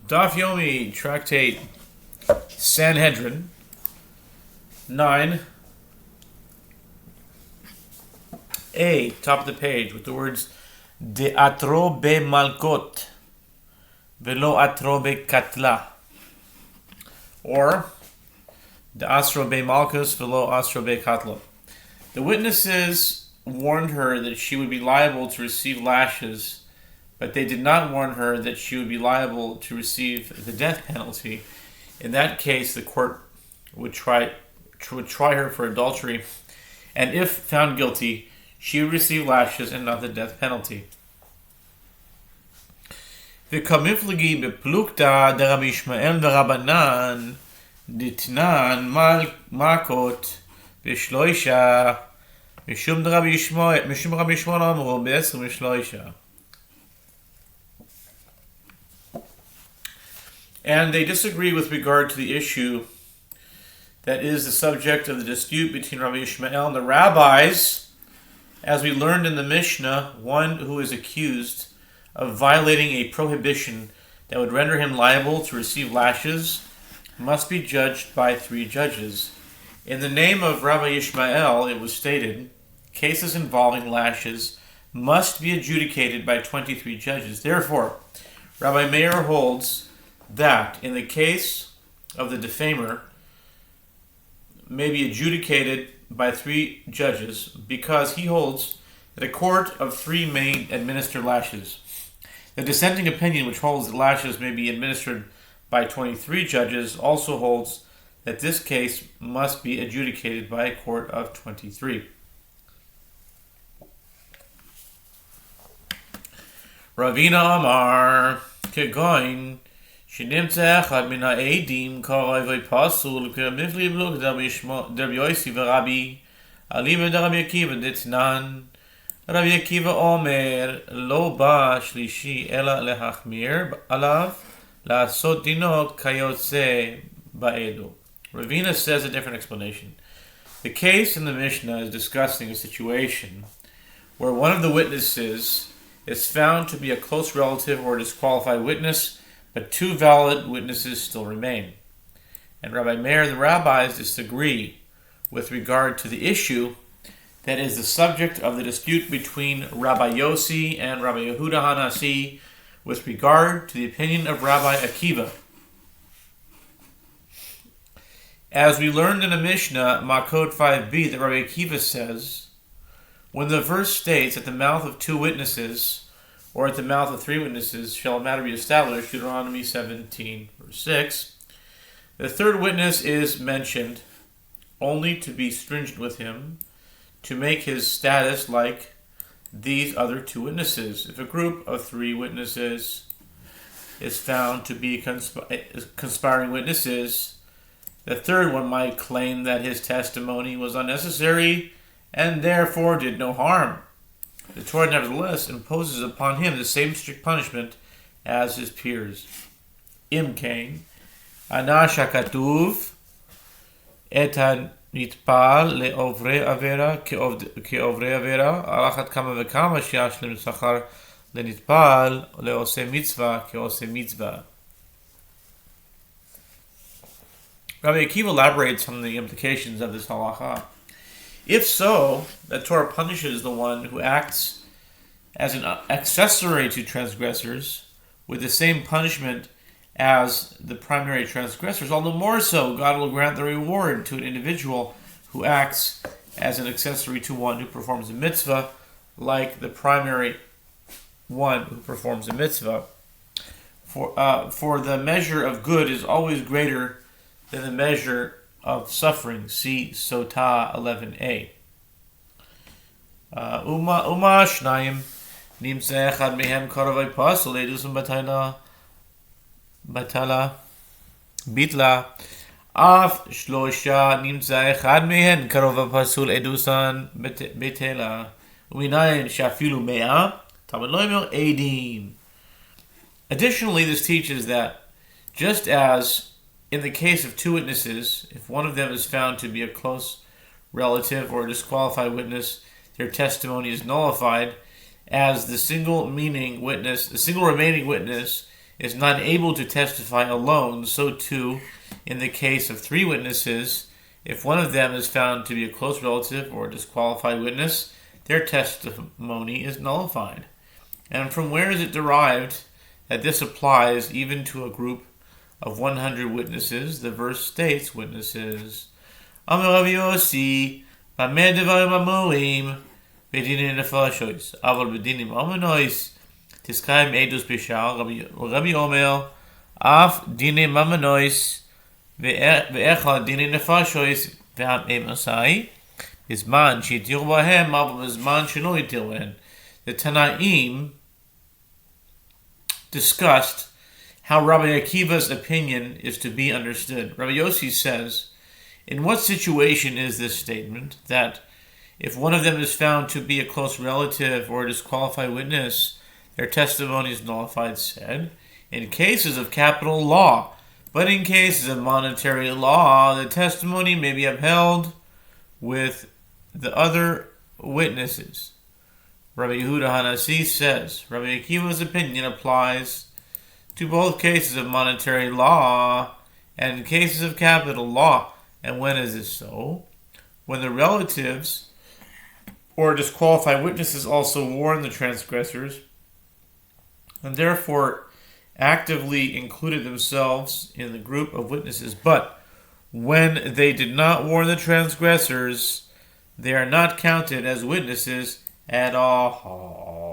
Daf Yomi, Tractate Sanhedrin, 9. A, top of the page, with the words De atro be malkot, velo atro be katla. Or De astro be malkus, velo astro be katla. The witnesses warned her that she would be liable to receive lashes, but they did not warn her that she would be liable to receive the death penalty. In that case, the court would try her for adultery, and if found guilty, she would receive lashes and not the death penalty. וכמפלגי בפלוגתא דרבי ישמעאל ורבנן דתנן מכות בשלושה משום רבי ישמעאל אמרו בעשר משלושה. And they disagree with regard to the issue that is the subject of the dispute between Rabbi Yishmael and the rabbis. As we learned in the Mishnah, one who is accused of violating a prohibition that would render him liable to receive lashes must be judged by 3 judges. In the name of Rabbi Yishmael, it was stated, cases involving lashes must be adjudicated by 23 judges. Therefore, Rabbi Meir holds that in the case of the defamer may be adjudicated by 3 judges because he holds that a court of 3 may administer lashes. The dissenting opinion, which holds that lashes may be administered by 23 judges, also holds that this case must be adjudicated by a court of 23. Ravina Amar Kegoin שנמצא אחד מן העדים קרוב ופסול כמפלי בלוק דרבי יוסי ורבי עלי ודרבי עקיבא דתנן. רבי עקיבא אומר לא בא שלישי אלא להחמיר עליו לעשות דינו כיוצא בעדו. Ravina says a different explanation. The case in the Mishnah is discussing a situation where one of the witnesses is found to be a close relative or a disqualified witness, but 2 valid witnesses still remain. And Rabbi Meir and the rabbis disagree with regard to the issue that is the subject of the dispute between Rabbi Yossi and Rabbi Yehuda Hanasi with regard to the opinion of Rabbi Akiva. As we learned in the Mishnah, Makot 5b, that Rabbi Akiva says, when the verse states at the mouth of 2 witnesses, or at the mouth of 3 witnesses, shall a matter be established, Deuteronomy 17, verse 6. The 3rd witness is mentioned only to be stringent with him, to make his status like these other 2 witnesses. If a group of 3 witnesses is found to be conspiring witnesses, the 3rd one might claim that his testimony was unnecessary and therefore did no harm. The Torah nevertheless imposes upon him the same strict punishment as his peers. Im kain, ana shakatuv et hanitpal le'ovrei avera ke'ovrei avera alachat kama v'kama she'ashlim sachar le'nitpal le'osei mitzvah ke'osei mitzvah. Rabbi Akiva elaborates on the implications of this halacha. If so, the Torah punishes the one who acts as an accessory to transgressors with the same punishment as the primary transgressors. All the more so, God will grant the reward to an individual who acts as an accessory to one who performs a mitzvah, like the primary one who performs a mitzvah. For the measure of good is always greater than the measure of suffering. See Sotah 11a. Uma shnayim nimtzeh echad mehem karavai pasol edusum batala bitla af shlosha nimtzeh echad mehem karavai pasol edusan betela uminayin shafilu mea tamad lo yimor edim. Additionally, this teaches that just as in the case of 2 witnesses, if one of them is found to be a close relative or a disqualified witness, their testimony is nullified, as the single remaining witness is not able to testify alone, so too, in the case of 3 witnesses, if one of them is found to be a close relative or a disqualified witness, their testimony is nullified. And from where is it derived that this applies even to a group of 100 witnesses? The verse states witnesses. Amar Rabbi Yossi, Bameh devarim amorim, bedinim nefashos, aval bedinim amanois, tiskayim edus bishal, Rabbi Omer, af dinim amanois, ve'echad dinim nefashos, ve'am emasai, bizman she'yitir bahem, aval bizman she'lo yitir bahem. The Tanaim discussed how Rabbi Akiva's opinion is to be understood. Rabbi Yossi says, in what situation is this statement that if one of them is found to be a close relative or a disqualified witness, their testimony is nullified? Said, in cases of capital law, but in cases of monetary law, the testimony may be upheld with the other witnesses. Rabbi Yehuda Hanasi says, Rabbi Akiva's opinion applies to both cases of monetary law and cases of capital law. And when is this so? When the relatives or disqualified witnesses also warn the transgressors and therefore actively included themselves in the group of witnesses. But when they did not warn the transgressors, they are not counted as witnesses at all.